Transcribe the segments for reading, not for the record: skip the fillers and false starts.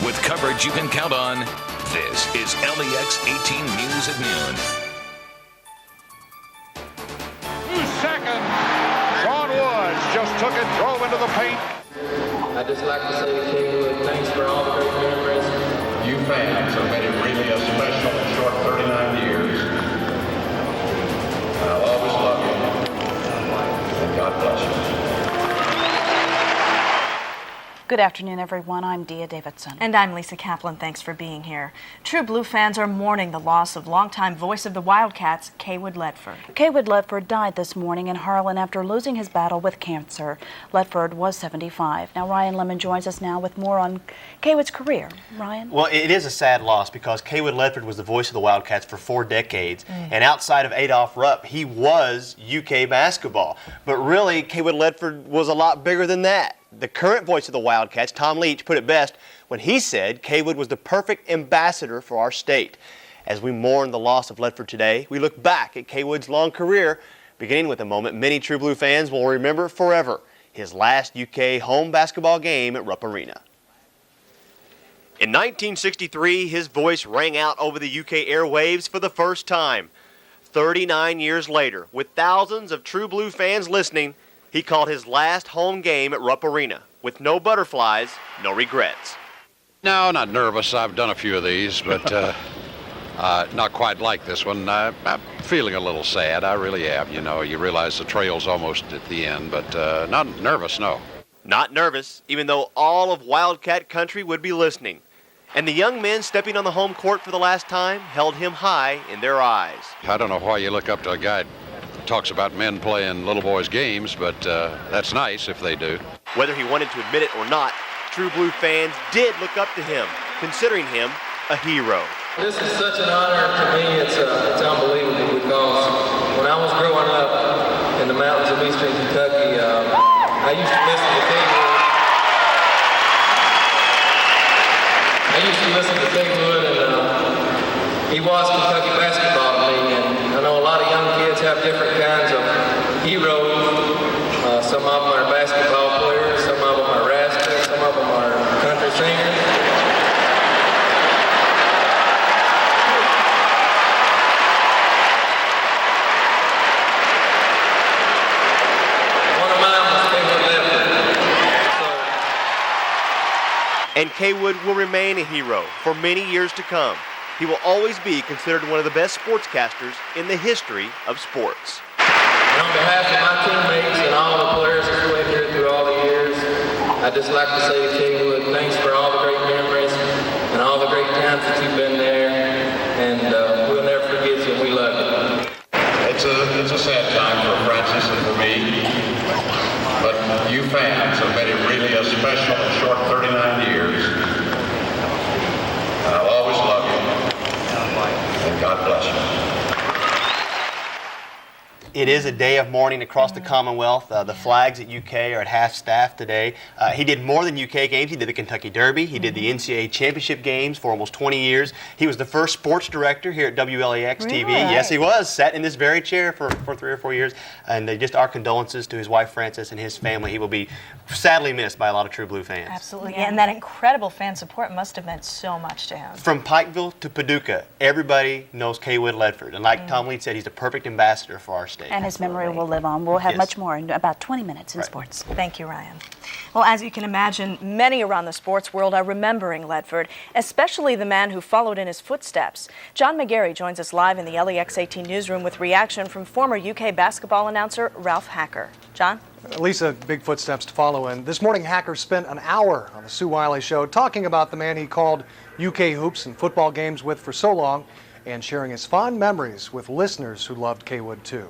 with coverage you can count on. This is LEX 18 News at noon. Second, Sean Woods just took it, drove into the paint. I'd just like to say to Cawood, thanks for all the great memories. You fans have made it really a special and short 39 years. I'll always love you. And God bless you. Good afternoon, everyone. I'm Dia Davidson. And I'm Lisa Kaplan. Thanks for being here. True Blue fans are mourning the loss of longtime voice of the Wildcats, Cawood Ledford. Cawood Ledford died this morning in Harlan after losing his battle with cancer. Ledford was 75. Now, Ryan Lemon joins us now with more on Cawood's career. Ryan? Well, it is a sad loss because Cawood Ledford was the voice of the Wildcats for 4 decades. And outside of Adolph Rupp, he was UK basketball. But really, Cawood Ledford was a lot bigger than that. The current voice of the Wildcats, Tom Leach, put it best when he said Cawood was the perfect ambassador for our state. As we mourn the loss of Ledford today, we look back at Cawood's long career, beginning with a moment many True Blue fans will remember forever, his last UK home basketball game at Rupp Arena. In 1963, his voice rang out over the UK airwaves for the first time. 39 years later, with thousands of True Blue fans listening, he called his last home game at Rupp Arena with no butterflies, no regrets. No, not nervous. I've done a few of these, but not quite like this one. I'm feeling a little sad. I really am. You know, you realize the trail's almost at the end, but not nervous, no. Not nervous, even though all of Wildcat country would be listening. And the young men stepping on the home court for the last time held him high in their eyes. I don't know why you look up to a guy talks about men playing little boys' games, but that's nice if they do. Whether he wanted to admit it or not, True Blue fans did look up to him, considering him a hero. This is such an honor to me. It's unbelievable because when I was growing up in the mountains of eastern Kentucky, I used to listen to Cawood. And he was Kentucky basketball to me. And I know a lot of young kids have different kinds of heroes. Some of them are basketball players, some of them are wrestlers, some of them are country singers. One of mine was Cawood Ledford. And Cawood will remain a hero for many years to come. He will always be considered one of the best sportscasters in the history of sports. And on behalf of my teammates and all the players that played here through all the years, I'd just like to say to Cawood, thanks for all the great memories and all the great times that you've been there, and we'll never forget you, and we love you. It's a sad time for Francis and for me, but you fans have made it really a special and short 39 years. I'll always love you. And God bless you. It is a day of mourning across the Commonwealth. The flags at UK are at half-staff today. He did more than UK games. He did the Kentucky Derby. He did the NCAA championship games for almost 20 years. He was the first sports director here at WLEX-TV. Really? Yes, he was. Sat in this very chair for 3 or 4 years. And just our condolences to his wife, Frances, and his family. He will be sadly missed by a lot of True Blue fans. Absolutely. Yeah. And that incredible fan support must have meant so much to him. From Pikeville to Paducah, everybody knows Cawood Ledford. And like Tom Leach said, he's the perfect ambassador for our state. And his memory will live on. We'll have much more in about 20 minutes in sports. Thank you, Ryan. Well, as you can imagine, many around the sports world are remembering Ledford, especially the man who followed in his footsteps. John McGarry joins us live in the LEX 18 newsroom with reaction from former UK basketball announcer Ralph Hacker. John? Lisa, big footsteps to follow in. This morning, Hacker spent an hour on the Sue Wiley Show talking about the man he called UK hoops and football games with for so long and sharing his fond memories with listeners who loved Cawood too.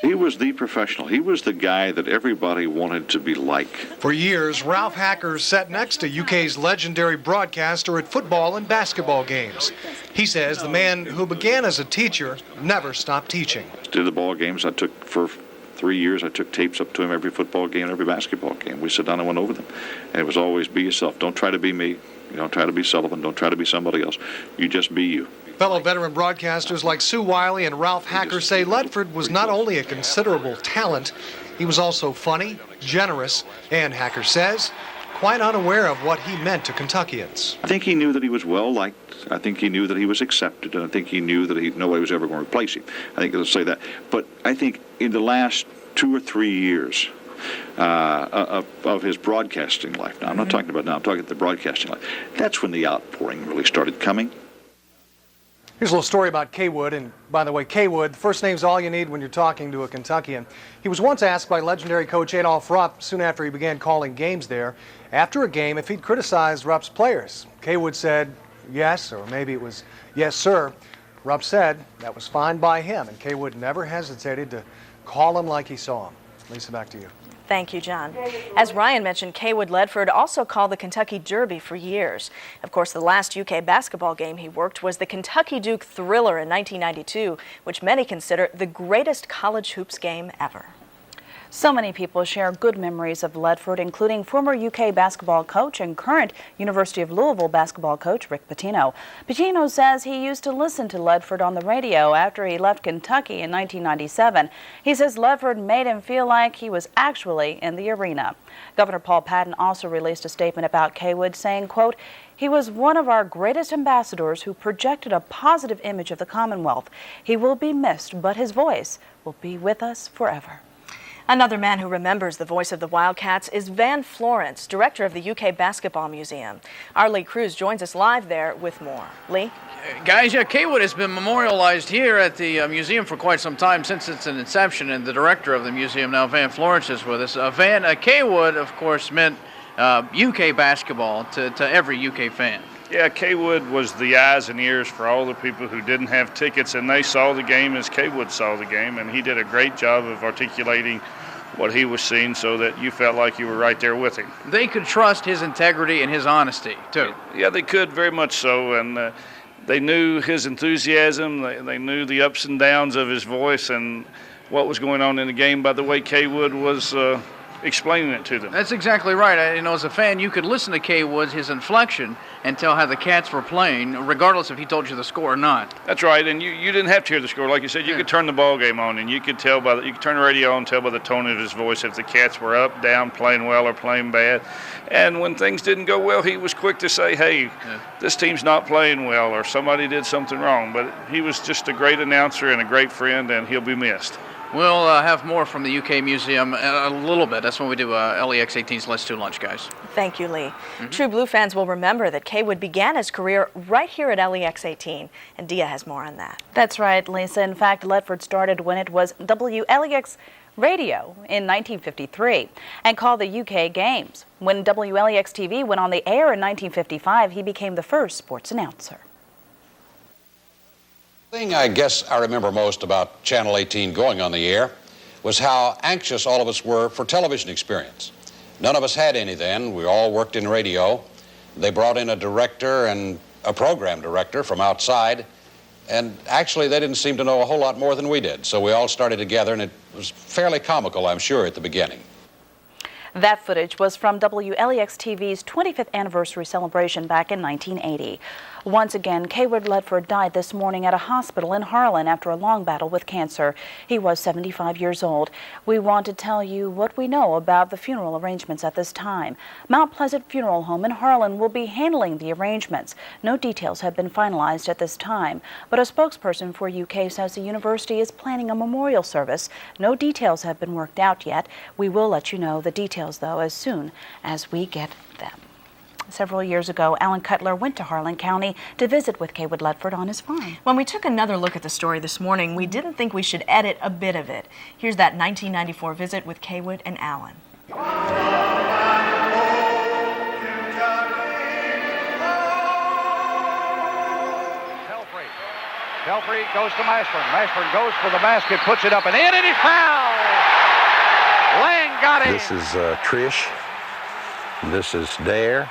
He was the professional. He was the guy that everybody wanted to be like. For years, Ralph Hacker sat next to UK's legendary broadcaster at football and basketball games. He says the man who began as a teacher never stopped teaching. Did the ball games I took for 3 years. I took tapes up to him every football game, every basketball game. We sat down and went over them. And it was always be yourself. Don't try to be me. You don't try to be Sullivan. Don't try to be somebody else. You just be you. Fellow veteran broadcasters like Sue Wiley and Ralph Hacker say Ledford was not only a considerable talent, he was also funny, generous, and Hacker says, quite unaware of what he meant to Kentuckians. I think he knew that he was well liked. I think he knew that he was accepted, and I think he knew that nobody was ever going to replace him. I think they'll say that. But I think in the last 2 or 3 years of his broadcasting life, now I'm not talking about now, I'm talking about the broadcasting life, that's when the outpouring really started coming. Here's a little story about Cawood, and by the way, Cawood, first name's all you need when you're talking to a Kentuckian. He was once asked by legendary coach Adolph Rupp, soon after he began calling games there, after a game if he'd criticized Rupp's players. Cawood said yes, or maybe it was yes, sir. Rupp said that was fine by him, and Cawood never hesitated to call him like he saw him. Lisa, back to you. Thank you, John. As Ryan mentioned, Cawood Ledford also called the Kentucky Derby for years. Of course, the last UK basketball game he worked was the Kentucky Duke Thriller in 1992, which many consider the greatest college hoops game ever. So many people share good memories of Ledford, including former UK basketball coach and current University of Louisville basketball coach Rick Pitino. Pitino says he used to listen to Ledford on the radio after he left Kentucky in 1997. He says Ledford made him feel like he was actually in the arena. Governor Paul Patton also released a statement about Cawood saying, quote, "He was one of our greatest ambassadors who projected a positive image of the Commonwealth. He will be missed, but his voice will be with us forever." Another man who remembers the voice of the Wildcats is Van Florence, director of the UK Basketball Museum. Our Lee Cruz joins us live there with more. Lee? Guys, yeah, Cawood has been memorialized here at the museum for quite some time, since its inception, and the director of the museum now, Van Florence, is with us. Cawood, of course, meant UK basketball to every UK fan. Yeah, Cawood was the eyes and ears for all the people who didn't have tickets, and they saw the game as Cawood saw the game, and he did a great job of articulating what he was seeing so that you felt like you were right there with him. They could trust his integrity and his honesty, too. Yeah, they could, very much so, and they knew his enthusiasm, they knew the ups and downs of his voice and what was going on in the game by the way Cawood was explaining it to them. That's exactly right. As a fan, you could listen to Cawood, his inflection, and tell how the Cats were playing, regardless if he told you the score or not. That's right, and you didn't have to hear the score. Like you said, you could turn the ball game on, and you could tell you could turn the radio on and tell by the tone of his voice if the Cats were up, down, playing well, or playing bad. And when things didn't go well, he was quick to say, hey, this team's not playing well, or somebody did something wrong. But he was just a great announcer and a great friend, and he'll be missed. We'll have more from the UK Museum in a little bit. That's when we do LEX-18's Let's Do Lunch, guys. Thank you, Lee. True Blue fans will remember that Cawood began his career right here at LEX-18, and Dia has more on that. That's right, Lisa. In fact, Ledford started when it was WLEX Radio in 1953 and called the UK Games. When WLEX-TV went on the air in 1955, he became the first sports announcer. The thing I guess I remember most about Channel 18 going on the air was how anxious all of us were for television experience. None of us had any then. We all worked in radio. They brought in a director and a program director from outside, and actually they didn't seem to know a whole lot more than we did. So we all started together, and it was fairly comical, I'm sure, at the beginning. That footage was from WLEX-TV's 25th anniversary celebration back in 1980. Once again, Cawood Ledford died this morning at a hospital in Harlan after a long battle with cancer. He was 75 years old. We want to tell you what we know about the funeral arrangements at this time. Mount Pleasant Funeral Home in Harlan will be handling the arrangements. No details have been finalized at this time, but a spokesperson for UK says the university is planning a memorial service. No details have been worked out yet. We will let you know the details, though, as soon as we get them. Several years ago, Alan Cutler went to Harlan County to visit with Cawood Ledford on his farm. When we took another look at the story this morning, we didn't think we should edit a bit of it. Here's that 1994 visit with Cawood and Alan. Pelfrey goes to Mashburn. Mashburn goes for the basket, puts it up and in, and he fouls! Lang got it! This is Trish. This is Dare.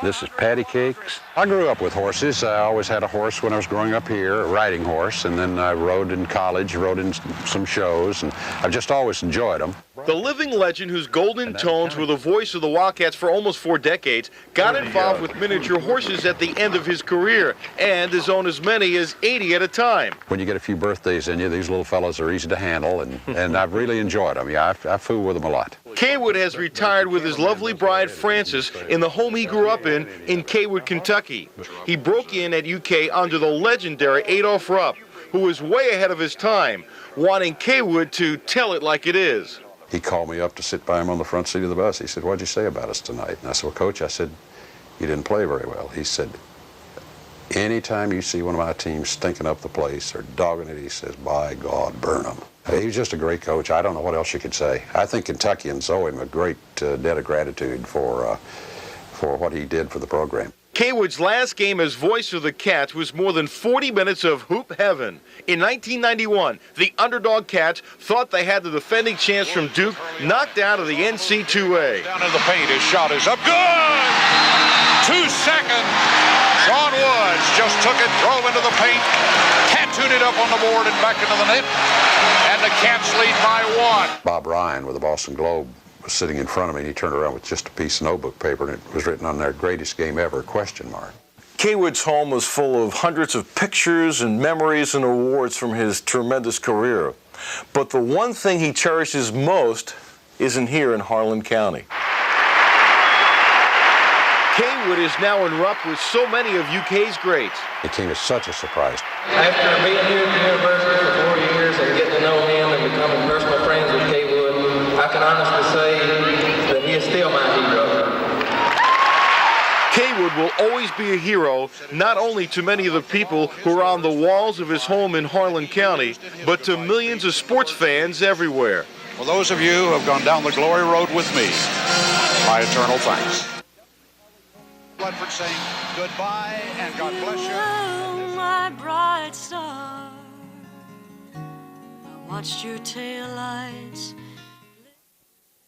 This is Patty Cakes. I grew up with horses. I always had a horse when I was growing up here, a riding horse, and then I rode in college, rode in some shows, and I've just always enjoyed them. The living legend, whose golden tones were the voice of the Wildcats for almost 4 decades, got involved with miniature horses at the end of his career and has owned as many as 80 at a time. When you get a few birthdays in you, these little fellows are easy to handle, and I've really enjoyed them. Yeah, I fool with them a lot. Cawood has retired with his lovely bride, Frances, in the home he grew up in Cawood, Kentucky. He broke in at UK under the legendary Adolph Rupp, who was way ahead of his time, wanting Cawood to tell it like it is. He called me up to sit by him on the front seat of the bus. He said, "What'd you say about us tonight?" And I said, "Well, Coach," I said, "you didn't play very well." He said, "Anytime you see one of my teams stinking up the place or dogging it," he says, "by God, burn them." He was just a great coach. I don't know what else you could say. I think Kentuckians owe him a great debt of gratitude for what he did for the program. Cawood's last game as voice of the Cats was more than 40 minutes of hoop heaven. In 1991, the underdog Cats thought they had the defending champs from Duke knocked out of the NC2A. Down in the paint, his shot is up. Good! 2 seconds. Sean Woods just took it, drove into the paint, tattooed it up on the board and back into the net, and the Cats lead by 1. Bob Ryan with the Boston Globe was sitting in front of me, and he turned around with just a piece of notebook paper, and it was written on there, "Greatest game ever, ? Cawood's home was full of hundreds of pictures and memories and awards from his tremendous career. But the one thing he cherishes most isn't here in Harlan County. Cawood is now in Rupp with so many of UK's greats. It came as such a surprise. After being here at the university for 4 years and getting to know him and becoming personal friends with Cawood, I can honestly say that he is still my hero. Cawood will always be a hero, not only to many of the people who are on the walls of his home in Harlan County, but to millions of sports fans everywhere. Well, those of you who have gone down the glory road with me, my eternal thanks. Ledford saying goodbye and God bless you. Oh, my bright star, I watched your taillights